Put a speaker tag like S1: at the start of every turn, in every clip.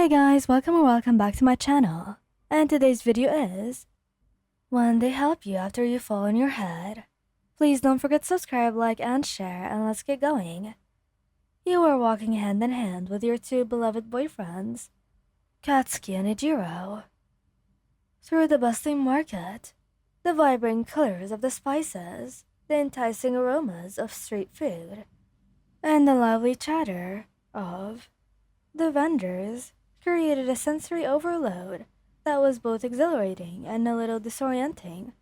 S1: Hey guys, welcome or welcome back to my channel. And today's video is when they help you after you fall on your head. Please don't forget to subscribe, like, and share, and let's get going. You are walking hand in hand with your two beloved boyfriends, Katsuki and Ijiro, through the bustling market. The vibrant colors of the spices, the enticing aromas of street food, and the lively chatter of the vendors created a sensory overload that was both exhilarating and a little disorienting.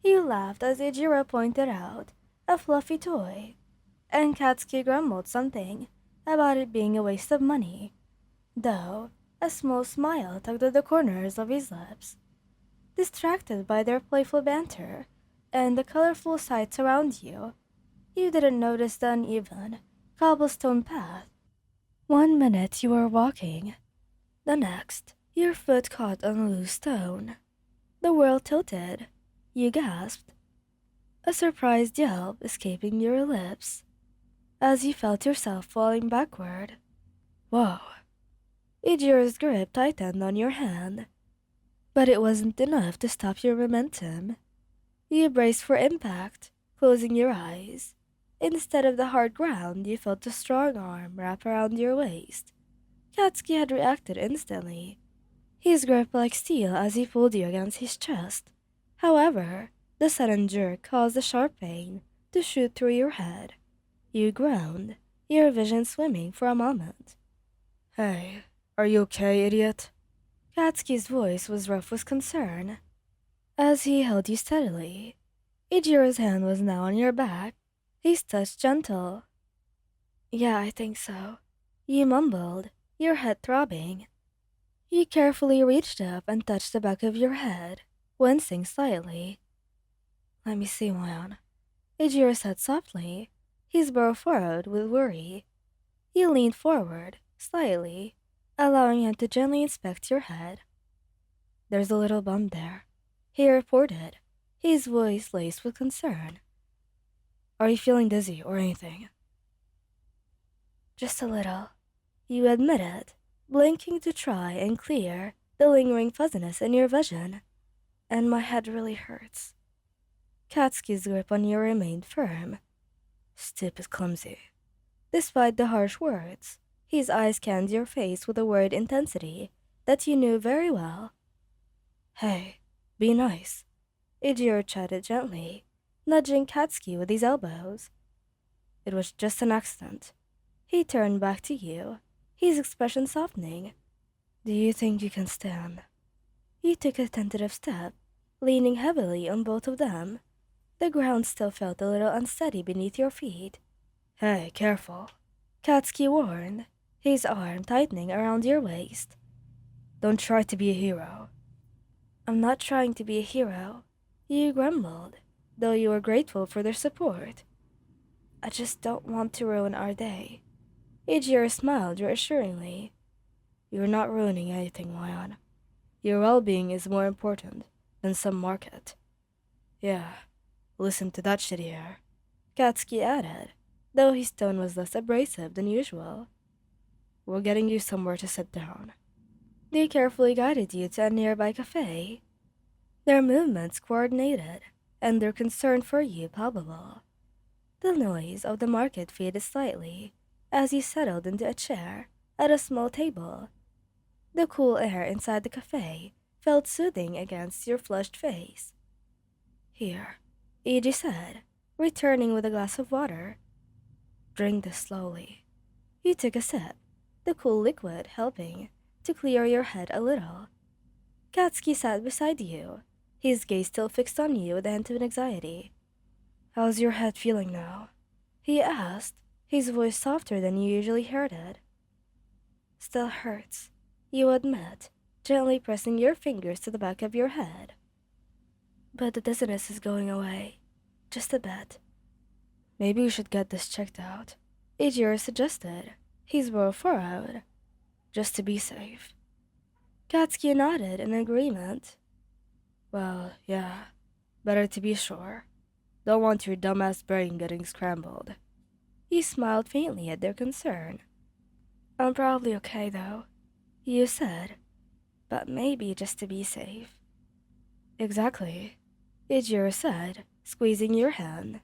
S1: He laughed as Ijiro pointed out a fluffy toy, and Katsuki grumbled something about it being a waste of money, though a small smile tugged at the corners of his lips. Distracted by their playful banter and the colorful sights around you, you didn't notice the uneven, cobblestone path. 1 minute you were walking, the next, your foot caught on a loose stone. The world tilted. You gasped, a surprised yelp escaping your lips as you felt yourself falling backward. Whoa! Ijiro's grip tightened on your hand, but it wasn't enough to stop your momentum. You braced for impact, closing your eyes. Instead of the hard ground, you felt a strong arm wrap around your waist. Katsuki had reacted instantly, his grip like steel as he pulled you against his chest. However, the sudden jerk caused a sharp pain to shoot through your head. You groaned, your vision swimming for a moment. Hey, are you okay, idiot? Katsuki's voice was rough with concern as he held you steadily. Ijiro's hand was now on your back, his touch gentle. Yeah, I think so. You mumbled, your head throbbing. You carefully reached up and touched the back of your head, wincing slightly. Let me see, Moyon. Ijiro said softly, his brow furrowed with worry. You leaned forward, slightly, allowing him to gently inspect your head. There's a little bump there, he reported, his voice laced with concern. Are you feeling dizzy or anything? Just a little, you admitted, blinking to try and clear the lingering fuzziness in your vision. And my head really hurts. Katsuki's grip on you remained firm. Stupid clumsy. Despite the harsh words, his eyes scanned your face with a worried intensity that you knew very well. Hey, be nice. Ijiro chatted gently, nudging Katsuki with his elbows. It was just an accident. He turned back to you, his expression softening. Do you think you can stand? You took a tentative step, leaning heavily on both of them. The ground still felt a little unsteady beneath your feet. Hey, careful. Katsuki warned, his arm tightening around your waist. Don't try to be a hero. I'm not trying to be a hero, you grumbled, though you were grateful for their support. I just don't want to ruin our day. Ijiro smiled reassuringly. You're not ruining anything, Moyon. Your well-being is more important than some market. Yeah, listen to that shitty air, Katsuki added, though his tone was less abrasive than usual. We're getting you somewhere to sit down. They carefully guided you to a nearby cafe, their movements coordinated, and their concern for you palpable. The noise of the market faded slightly as you settled into a chair at a small table. The cool air inside the cafe felt soothing against your flushed face. Here, Iji said, returning with a glass of water. Drink this slowly. You took a sip, the cool liquid helping to clear your head a little. Katsuki sat beside you, his gaze still fixed on you with a hint of anxiety. How's your head feeling now? He asked, his voice softer than you usually heard it. Still hurts, you admit, gently pressing your fingers to the back of your head. But the dizziness is going away, just a bit. Maybe we should get this checked out, Ijiro suggested, his brow furrowed, just to be safe. Katsuki nodded in agreement. Well, yeah, better to be sure. Don't want your dumbass brain getting scrambled. He smiled faintly at their concern. I'm probably okay, though. You said, but maybe just to be safe. Exactly. Ijiro said, squeezing your hand.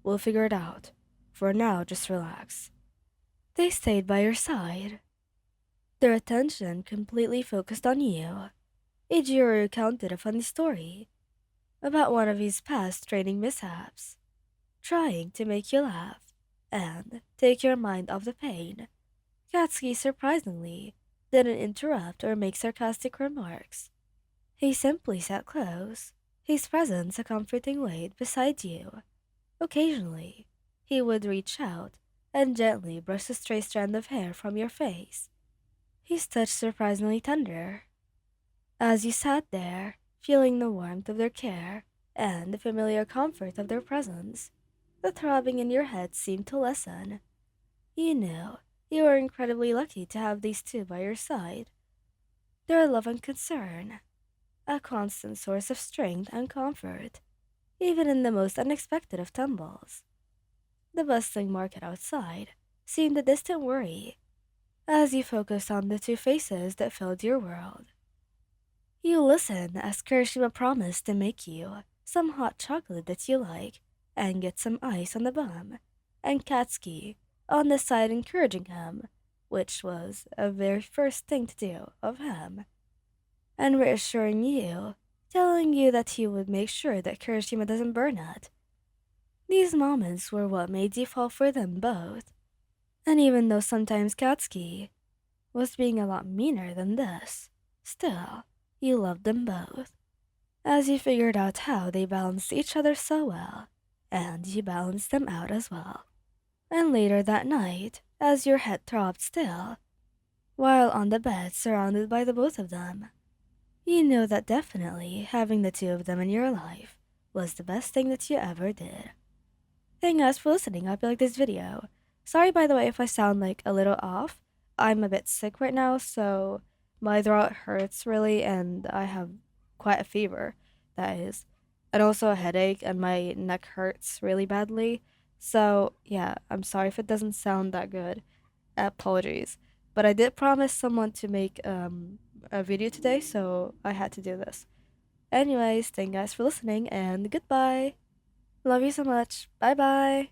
S1: We'll figure it out. For now, just relax. They stayed by your side, their attention completely focused on you. Ijiro recounted a funny story about one of his past training mishaps, trying to make you laugh and take your mind off the pain. Katsuki surprisingly didn't interrupt or make sarcastic remarks. He simply sat close, his presence a comforting weight beside you. Occasionally, he would reach out and gently brush a stray strand of hair from your face. His touch surprisingly tender. As you sat there, feeling the warmth of their care and the familiar comfort of their presence, the throbbing in your head seemed to lessen. You knew you were incredibly lucky to have these two by your side. Their love and concern, a constant source of strength and comfort, even in the most unexpected of tumbles. The bustling market outside seemed a distant worry as you focused on the two faces that filled your world. You listened as Kirishima promised to make you some hot chocolate that you like and get some ice on the bum, and Katsuki on the side encouraging him, which was a very first thing to do of him, and reassuring you, telling you that he would make sure that Kirishima doesn't burn it. These moments were what made you fall for them both, and even though sometimes Katsuki was being a lot meaner than this, still, you loved them both, as you figured out how they balanced each other so well, and you balanced them out as well. And later that night, as your head throbbed still, while on the bed surrounded by the both of them, you know that definitely having the two of them in your life was the best thing that you ever did. Thank you guys for listening. I hope you like this video. Sorry, by the way, if I sound like a little off. I'm a bit sick right now, so my throat hurts really, and I have quite a fever, that is, and also a headache, and my neck hurts really badly. So, yeah, I'm sorry if it doesn't sound that good. Apologies. But I did promise someone to make a video today, so I had to do this. Anyways, thank you guys for listening, and goodbye. Love you so much. Bye bye.